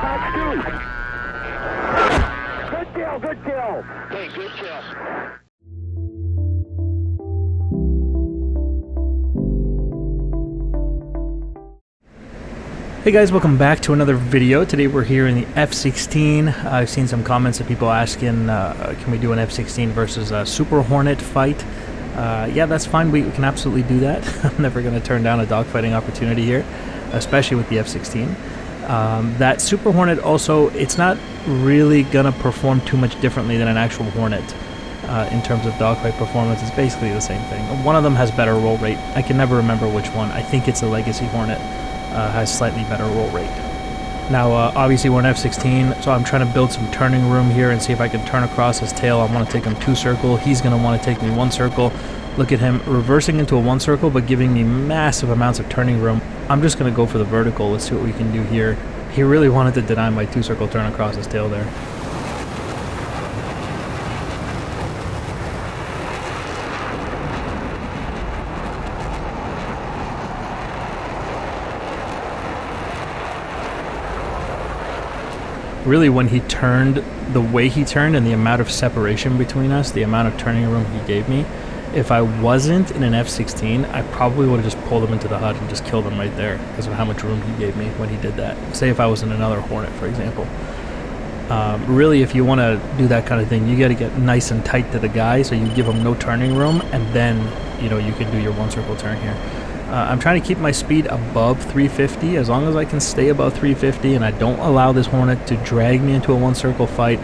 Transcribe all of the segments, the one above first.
Good kill, good kill. Hey, good kill. Hey guys, welcome back to another video. Today we're here in the F-16. I've seen some comments of people asking, can we do an F-16 versus a Super Hornet fight? Yeah, that's fine. We can absolutely do that. I'm never going to turn down a dogfighting opportunity here, especially with the F-16. That Super Hornet also, it's not really going to perform too much differently than an actual Hornet. In terms of dogfight performance, it's basically the same thing. One of them has better roll rate. I can never remember which one. I think it's a Legacy Hornet. Has slightly better roll rate. Now, obviously we're an F-16, so I'm trying to build some turning room here and see if I can turn across his tail. I want to take him 2 circle. He's going to want to take me 1 circle. Look at him reversing into a 1 circle, but giving me massive amounts of turning room. I'm just going to go for the vertical. Let's see what we can do here. He really wanted to deny my 2 circle turn across his tail there. Really, when he turned, the way he turned and the amount of separation between us, the amount of turning room he gave me, if I wasn't in an F-16, I probably would have just pulled him into the HUD and just killed him right there because of how much room he gave me when he did that. Say if I was in another Hornet, for example. Really, if you want to do that kind of thing, you got to get nice and tight to the guy so you give him no turning room, and then, you know, you can do your 1 circle turn here. I'm trying to keep my speed above 350. As long as I can stay above 350 and I don't allow this Hornet to drag me into a 1 circle fight,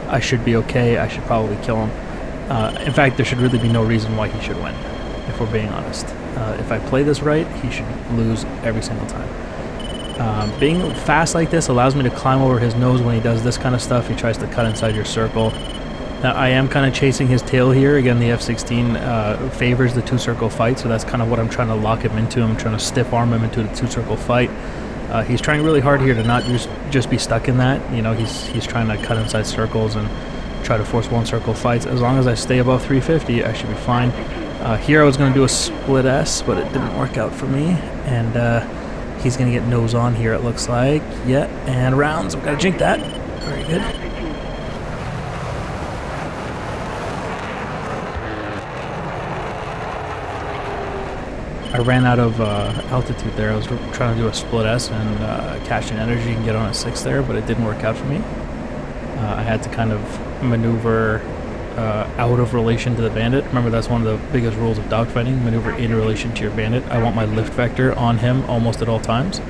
I should be okay. I should probably kill him. In fact, there should really be no reason why he should win, if we're being honest. If I play this right, he should lose every single time. Being fast like this allows me to climb over his nose when he does this kind of stuff. He tries to cut inside your circle. Now, I am kind of chasing his tail here. Again, the F-16 favors the 2 circle fight, so that's kind of what I'm trying to lock him into. I'm trying to stiff arm him into the 2 circle fight. He's trying really hard here to not just be stuck in that. You know, he's trying to cut inside circles and try to force 1 circle fights. As long as I stay above 350, I should be fine. Here I was going to do a split S, but it didn't work out for me. And he's going to get nose on here, it looks like. Yeah, and rounds. I've got to jink that. Very good. I ran out of altitude there. I was trying to do a split S and cash in energy and get on a 6 there, but it didn't work out for me. I had to kind of maneuver out of relation to the bandit. Remember, that's one of the biggest rules of dogfighting, maneuver in relation to your bandit. I want my lift vector on him almost at all times.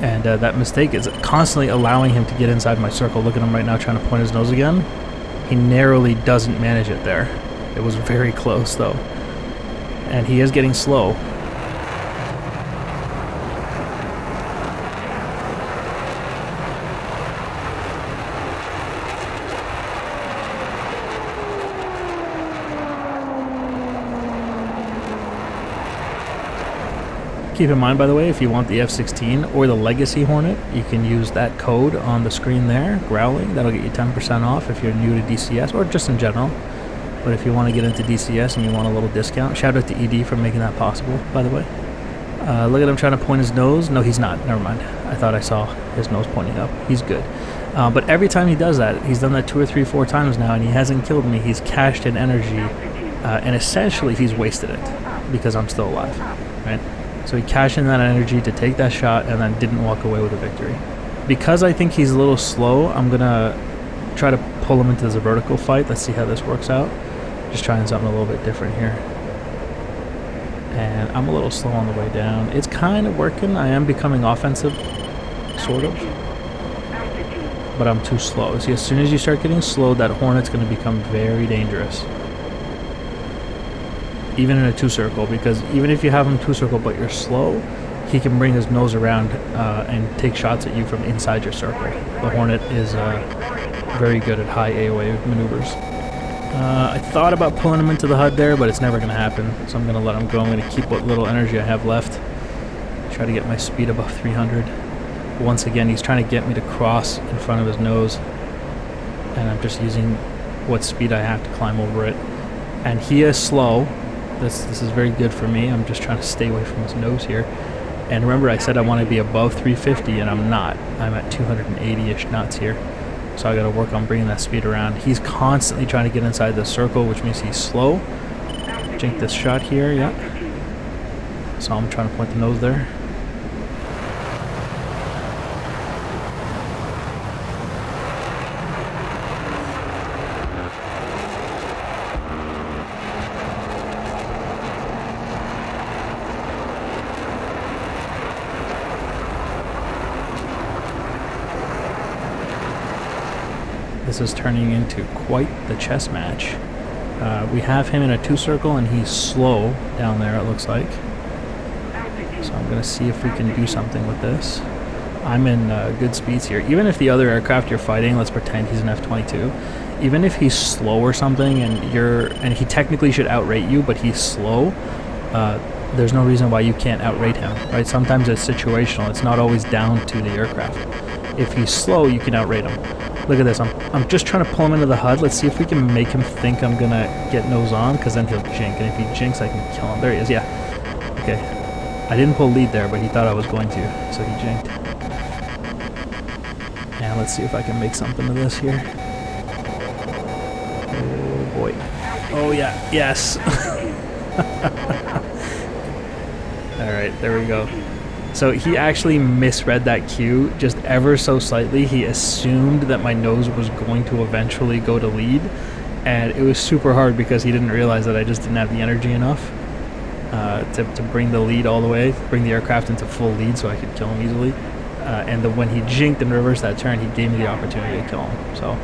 And that mistake is constantly allowing him to get inside my circle. Look at him right now trying to point his nose again. He narrowly doesn't manage it there. It was very close, though. And he is getting slow. Keep in mind, by the way, if you want the F-16 or the Legacy Hornet, you can use that code on the screen there, Growling. That'll get you 10% off if you're new to DCS, or just in general. But if you want to get into DCS and you want a little discount, shout out to ED for making that possible, by the way. Look at him trying to point his nose. No, he's not. Never mind. I thought I saw his nose pointing up. He's good. But every time he does that, he's done that 2 or 3, 4 times now, and he hasn't killed me. He's cashed in energy, and essentially he's wasted it because I'm still alive, right? So he cashed in that energy to take that shot and then didn't walk away with a victory. Because I think he's a little slow, I'm going to try to pull him into this vertical fight. Let's see how this works out. Just trying something a little bit different here. And I'm a little slow on the way down. It's kind of working. I am becoming offensive, sort of. But I'm too slow. See, as soon as you start getting slow, that Hornet's going to become very dangerous. Even in a 2 circle, because even if you have him 2 circle but you're slow, he can bring his nose around and take shots at you from inside your circle. The Hornet is very good at high AOA maneuvers. I thought about pulling him into the HUD there, but it's never going to happen, so I'm going to let him go. I'm going to keep what little energy I have left. Try to get my speed above 300. Once again, he's trying to get me to cross in front of his nose, and I'm just using what speed I have to climb over it. And he is slow. This is very good for me. I'm just trying to stay away from his nose here. And remember, I said I want to be above 350, and I'm not. I'm at 280-ish knots here. So I got to work on bringing that speed around. He's constantly trying to get inside the circle, which means he's slow. Jink this shot here, yeah. So I'm trying to point the nose there. This is turning into quite the chess match. We have him in a 2-circle and he's slow down there, it looks like. So I'm going to see if we can do something with this. I'm in good speeds here. Even if the other aircraft you're fighting, let's pretend he's an F-22, even if he's slow or something and he technically should outrate you, but he's slow, there's no reason why you can't outrate him, right? Sometimes it's situational. It's not always down to the aircraft. If he's slow, you can outrate him. Look at this. I'm just trying to pull him into the HUD. Let's see if we can make him think I'm going to get nose on, because then he'll jink. And if he jinks, I can kill him. There he is. Yeah. Okay. I didn't pull lead there, but he thought I was going to, so he jinked. And let's see if I can make something of this here. Oh, boy. Oh, yeah. Yes. Alright, there we go. So he actually misread that cue just ever so slightly. He assumed that my nose was going to eventually go to lead, and it was super hard because he didn't realize that I just didn't have the energy enough to bring the lead all the way, bring the aircraft into full lead so I could kill him easily. And when he jinked and reversed that turn, he gave me the opportunity to kill him. So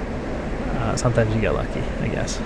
sometimes you get lucky, I guess.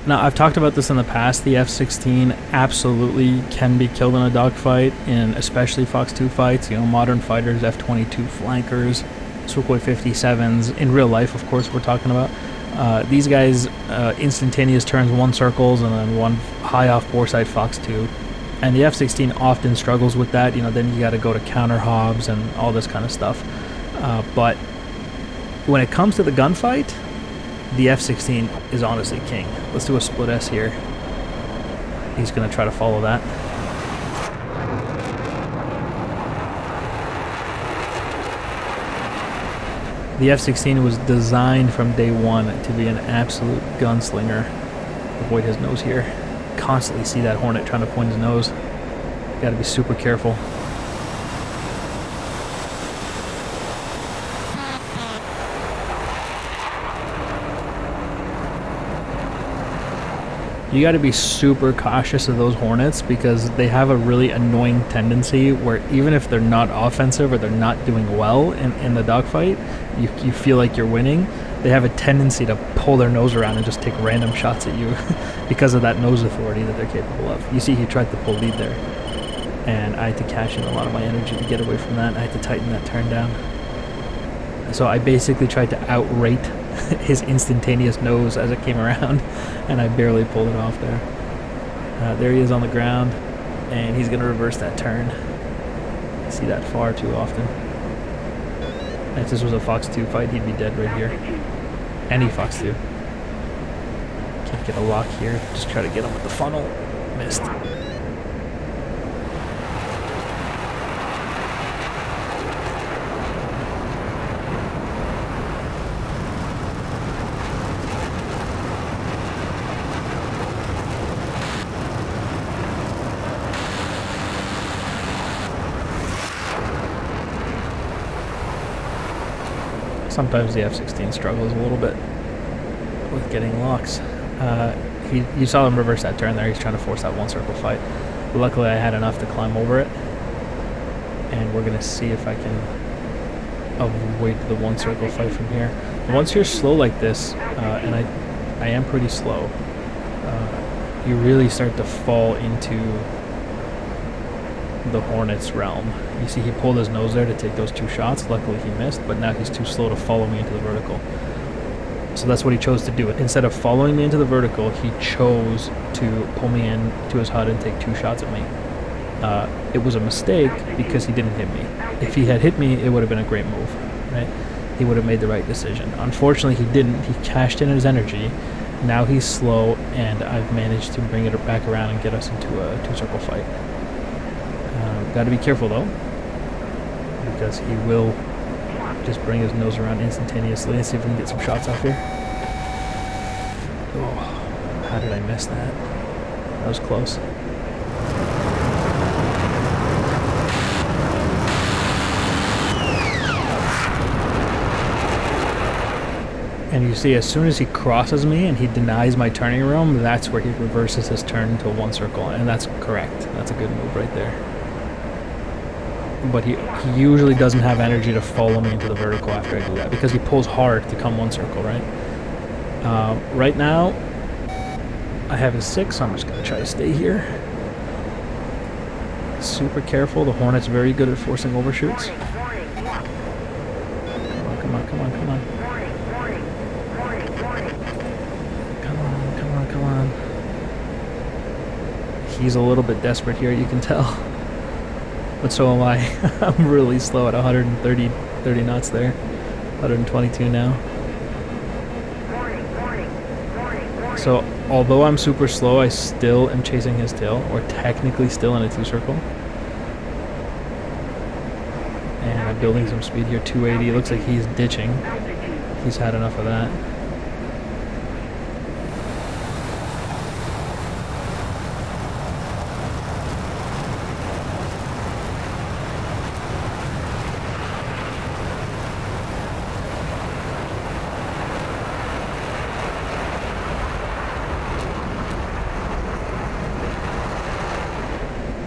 Now, I've talked about this in the past. The F-16 absolutely can be killed in a dogfight, in especially Fox 2 fights. You know, modern fighters, F-22 flankers, Sukhoi 57s. In real life, of course, we're talking about. These guys, instantaneous turns, 1 circles, and then 1 high off bore sight Fox 2. And the F-16 often struggles with that. You know, then you got to go to counter hobs and all this kind of stuff. But when it comes to the gunfight, the F-16 is honestly king. Let's do a split S here. He's going to try to follow that. The F-16 was designed from day one to be an absolute gunslinger. Avoid his nose here. Constantly see that Hornet trying to point his nose. Got to be super careful. You got to be super cautious of those Hornets because they have a really annoying tendency where even if they're not offensive or they're not doing well in the dogfight, you feel like you're winning, they have a tendency to pull their nose around and just take random shots at you because of that nose authority that they're capable of. You see he tried to pull lead there, and I had to cash in a lot of my energy to get away from that. I had to tighten that turn down. So I basically tried to outrate his instantaneous nose as it came around, and I barely pulled it off there. There he is on the ground, and he's going to reverse that turn. I see that far too often. If this was a Fox 2 fight, he'd be dead right here. Any Fox 2. Can't get a lock here. Just try to get him with the funnel. Missed. Sometimes the F-16 struggles a little bit with getting locks. you saw him reverse that turn there. He's trying to force that one circle fight. Luckily, I had enough to climb over it, and we're gonna see if I can avoid the one circle fight from here. Once you're slow like this, and I am pretty slow, you really start to fall into the Hornet's realm. You see he pulled his nose there to take those 2 shots. Luckily he missed, but now he's too slow to follow me into the vertical. So that's what he chose to do. Instead of following me into the vertical, he chose to pull me in to his HUD and take 2 shots at me. It was a mistake because he didn't hit me. If he had hit me, it would have been a great move, right? He would have made the right decision. Unfortunately, he didn't. He cashed in his energy. Now he's slow, and I've managed to bring it back around and get us into a 2-circle fight. Got to be careful though, because he will just bring his nose around instantaneously. Let's see if we can get some shots off here. Oh, how did I miss that? That was close. And you see, as soon as he crosses me and he denies my turning room, that's where he reverses his turn into a 1 circle, and that's correct. That's a good move right there. But he usually doesn't have energy to follow me into the vertical after I do that, because he pulls hard to come 1 circle, right? Right now, I have his 6, so I'm just going to try to stay here. Super careful. The Hornet's very good at forcing overshoots. Come on, come on, come on. Come on. He's a little bit desperate here, you can tell. But so am I. I'm really slow at 130 knots there. 122 now. So, although I'm super slow, I still am chasing his tail, or technically still in a 2-circle. And I'm building some speed here, 280. It looks like he's ditching. He's had enough of that.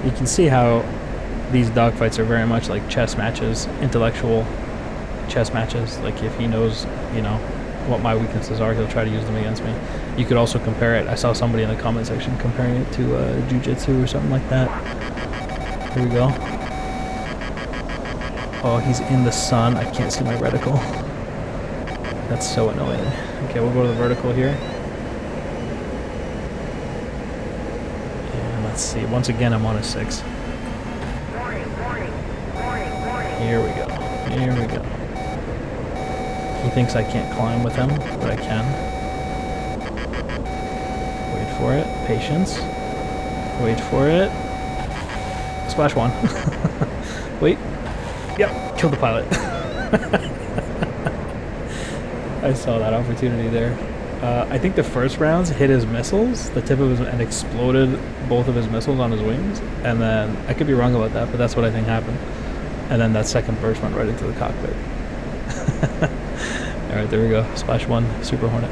You can see how these dogfights are very much like chess matches, intellectual chess matches. Like, if he knows, you know, what my weaknesses are, he'll try to use them against me. You could also compare it. I saw somebody in the comment section comparing it to jiu-jitsu or something like that. Here we go. Oh, he's in the sun. I can't see my reticle. That's so annoying. Okay, we'll go to the vertical here. Let's see, once again I'm on a 6. Here we go. Here we go. He thinks I can't climb with him, but I can. Wait for it. Patience. Wait for it. Splash 1. Wait. Yep, killed the pilot. I saw that opportunity there. I think the first rounds hit his missiles, the tip of his, and exploded both of his missiles on his wings. And then, I could be wrong about that, but that's what I think happened. And then that second burst went right into the cockpit. Alright, there we go. Splash 1, Super Hornet.